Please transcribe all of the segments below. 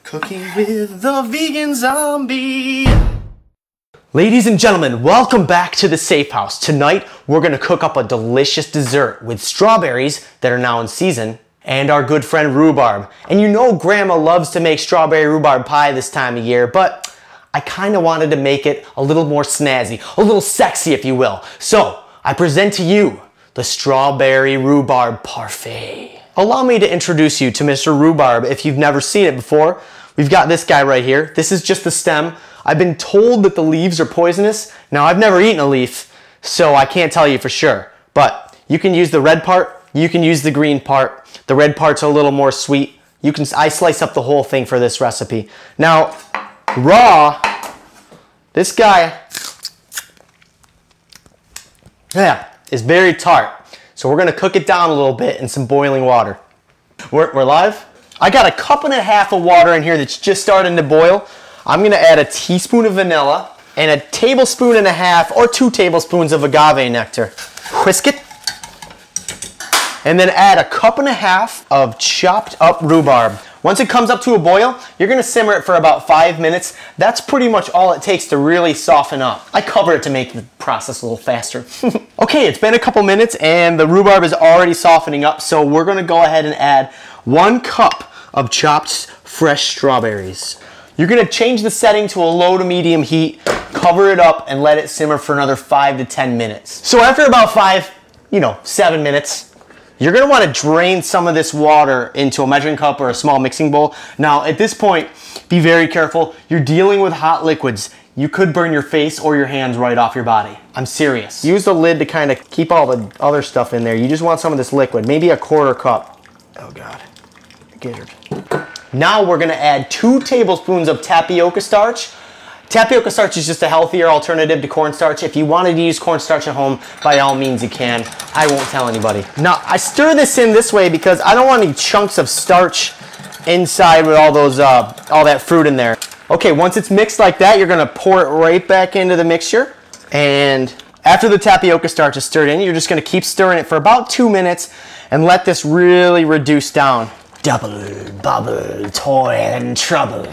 Cooking with the vegan zombie. Ladies and gentlemen, welcome back to the Safe House. Tonight, we're gonna cook up a delicious dessert with strawberries that are now in season and our good friend rhubarb. And you know Grandma loves to make strawberry rhubarb pie this time of year, but I kinda wanted to make it a little more snazzy, a little sexy if you will. So, I present to you the Strawberry Rhubarb Parfait. Allow me to introduce you to Mr. Rhubarb if you've never seen it before. We've got this guy right here. This is just the stem. I've been told that the leaves are poisonous. Now, I've never eaten a leaf, so I can't tell you for sure. But you can use the red part, you can use the green part. The red part's a little more sweet. I slice up the whole thing for this recipe. Now, raw, this guy, is very tart. So we're gonna cook it down a little bit in some boiling water. We're live? I got a cup and a half of water in here that's just starting to boil. I'm gonna add a teaspoon of vanilla and a tablespoon and a half or 2 tablespoons of agave nectar. Whisk it. And then add a cup and a half of chopped up rhubarb. Once it comes up to a boil, you're gonna simmer it for about 5 minutes. That's pretty much all it takes to really soften up. I cover it to make the process a little faster. Okay, it's been a couple minutes and the rhubarb is already softening up, so we're gonna go ahead and add 1 cup of chopped fresh strawberries. You're gonna change the setting to a low to medium heat, cover it up and let it simmer for another 5 to 10 minutes. So after about 7 minutes, you're gonna wanna drain some of this water into a measuring cup or a small mixing bowl. Now, at this point, be very careful. You're dealing with hot liquids. You could burn your face or your hands right off your body. I'm serious. Use the lid to kind of keep all the other stuff in there. You just want some of this liquid, maybe a 1/4 cup. Oh God, gizzard. Now we're gonna add 2 tablespoons of tapioca starch. Tapioca starch is just a healthier alternative to cornstarch. If you wanted to use cornstarch at home, by all means you can. I won't tell anybody. Now, I stir this in this way because I don't want any chunks of starch inside with all those, all that fruit in there. Okay, once it's mixed like that, you're gonna pour it right back into the mixture. And after the tapioca starch is stirred in, you're just gonna keep stirring it for about 2 minutes and let this really reduce down. Double, bubble, toil and trouble.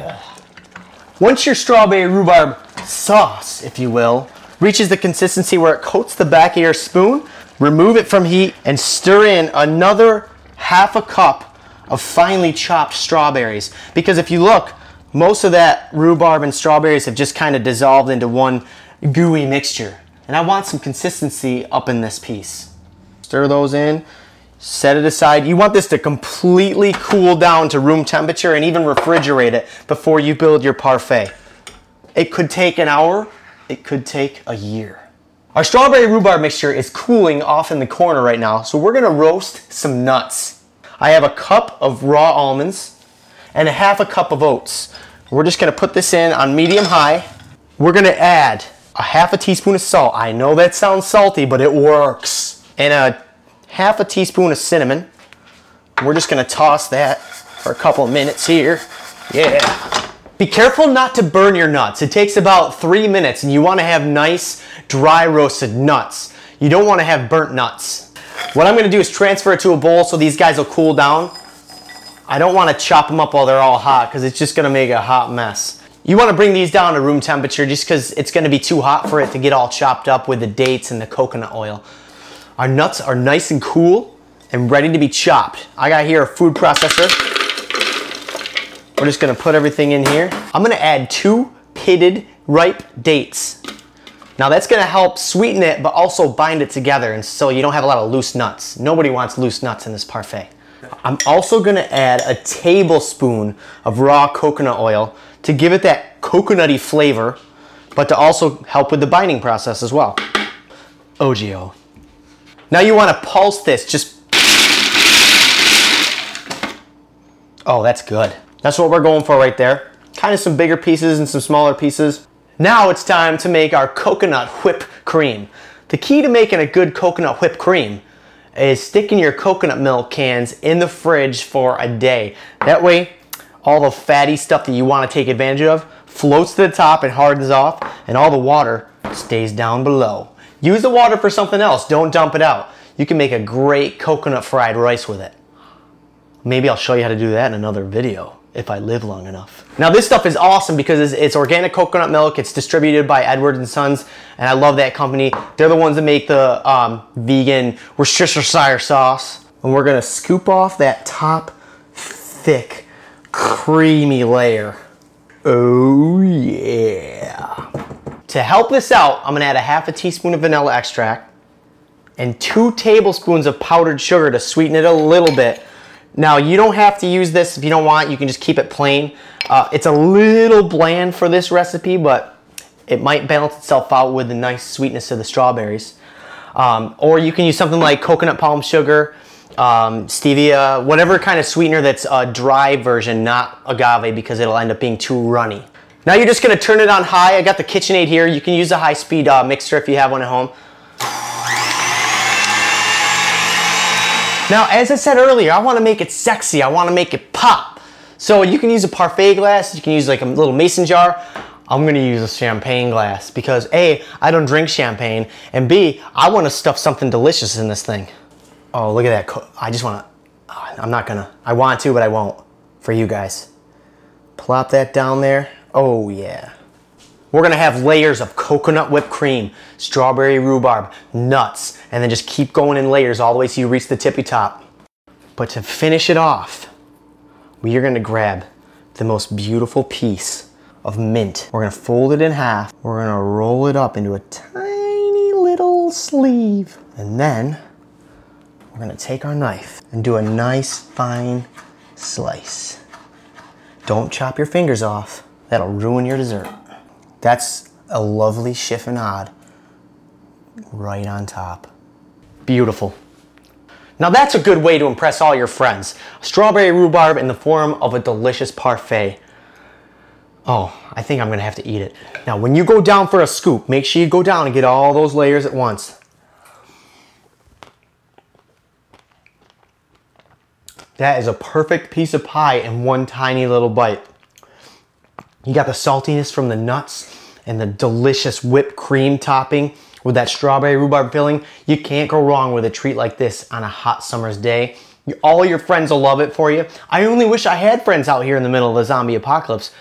Once your strawberry rhubarb sauce, if you will, reaches the consistency where it coats the back of your spoon, remove it from heat and stir in another 1/2 cup of finely chopped strawberries. Because if you look, most of that rhubarb and strawberries have just kind of dissolved into one gooey mixture. And I want some consistency up in this piece. Stir those in. Set it aside. You want this to completely cool down to room temperature and even refrigerate it before you build your parfait. It could take an hour, it could take a year. Our strawberry rhubarb mixture is cooling off in the corner right now, so we're gonna roast some nuts. I have a cup of raw almonds and a 1/2 cup of oats. We're just gonna put this in on medium high. We're gonna add a 1/2 teaspoon of salt. I know that sounds salty, but it works. And a 1/2 teaspoon of cinnamon. We're just gonna toss that for a couple of minutes here. Yeah. Be careful not to burn your nuts. It takes about 3 minutes and you wanna have nice, dry roasted nuts. You don't wanna have burnt nuts. What I'm gonna do is transfer it to a bowl so these guys will cool down. I don't wanna chop them up while they're all hot because it's just gonna make a hot mess. You wanna bring these down to room temperature just because it's gonna be too hot for it to get all chopped up with the dates and the coconut oil. Our nuts are nice and cool and ready to be chopped. I got here a food processor. We're just gonna put everything in here. I'm gonna add 2 pitted ripe dates. Now that's gonna help sweeten it, but also bind it together, and so you don't have a lot of loose nuts. Nobody wants loose nuts in this parfait. I'm also gonna add a tablespoon of raw coconut oil to give it that coconutty flavor, but to also help with the binding process as well. OGO. Now you want to pulse this, oh, that's good. That's what we're going for right there. Kind of some bigger pieces and some smaller pieces. Now it's time to make our coconut whipped cream. The key to making a good coconut whipped cream is sticking your coconut milk cans in the fridge for a day. That way, all the fatty stuff that you want to take advantage of floats to the top and hardens off, and all the water stays down below. Use the water for something else. Don't dump it out. You can make a great coconut fried rice with it. Maybe I'll show you how to do that in another video. if I live long enough. Now this stuff is awesome because it's organic coconut milk. It's distributed by Edward & Sons, and I love that company. They're the ones that make the vegan Worcestershire sauce. And we're gonna scoop off that top thick, creamy layer. Oh yeah. To help this out, I'm gonna add a ½ teaspoon of vanilla extract and 2 tablespoons of powdered sugar to sweeten it a little bit. Now, you don't have to use this if you don't want. You can just keep it plain. It's a little bland for this recipe, but it might balance itself out with the nice sweetness of the strawberries. Or you can use something like coconut palm sugar, stevia, whatever kind of sweetener that's a dry version, not agave, because it'll end up being too runny. Now you're just gonna turn it on high. I got the KitchenAid here. You can use a high-speed mixer if you have one at home. Now, as I said earlier, I want to make it sexy. I want to make it pop. So you can use a parfait glass. You can use like a little mason jar. I'm going to use a champagne glass because A, I don't drink champagne, and B, I want to stuff something delicious in this thing. Oh, look at that. I just want to, I'm not going to, I want to, but I won't for you guys. Plop that down there. Oh yeah. We're gonna have layers of coconut whipped cream, strawberry rhubarb, nuts, and then just keep going in layers all the way till you reach the tippy top. But to finish it off, we are gonna grab the most beautiful piece of mint. We're gonna fold it in half. We're gonna roll it up into a tiny little sleeve. And then we're gonna take our knife and do a nice fine slice. Don't chop your fingers off. That'll ruin your dessert. That's a lovely chiffonade right on top. Beautiful. Now that's a good way to impress all your friends. Strawberry rhubarb in the form of a delicious parfait. Oh, I think I'm gonna have to eat it. Now when you go down for a scoop, make sure you go down and get all those layers at once. That is a perfect piece of pie in one tiny little bite. You got the saltiness from the nuts and the delicious whipped cream topping with that strawberry rhubarb filling. You can't go wrong with a treat like this on a hot summer's day. All your friends will love it for you. I only wish I had friends out here in the middle of the zombie apocalypse,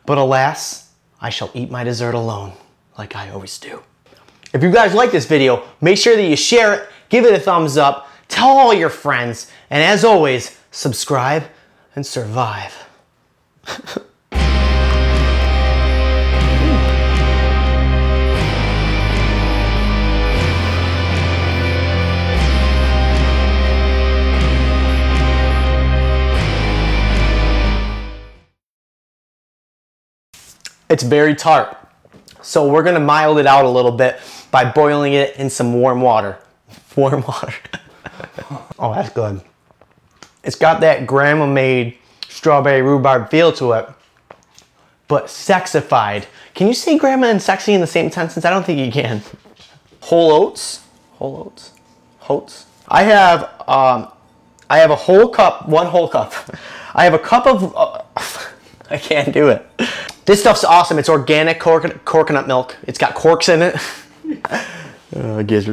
but alas, I shall eat my dessert alone, like I always do. If you guys like this video, make sure that you share it, give it a thumbs up, tell all your friends, and as always, subscribe and survive. It's very tart, so we're gonna mild it out a little bit by boiling it in some warm water. Warm water. Oh, that's good. It's got that grandma-made strawberry rhubarb feel to it, but sexified. Can you say grandma and sexy in the same sentence? I don't think you can. Whole oats. Whole oats. Oats. I have a whole cup, one whole cup. I have a cup of, I can't do it. This stuff's awesome. It's organic coconut milk. It's got corks in it. Gizzard.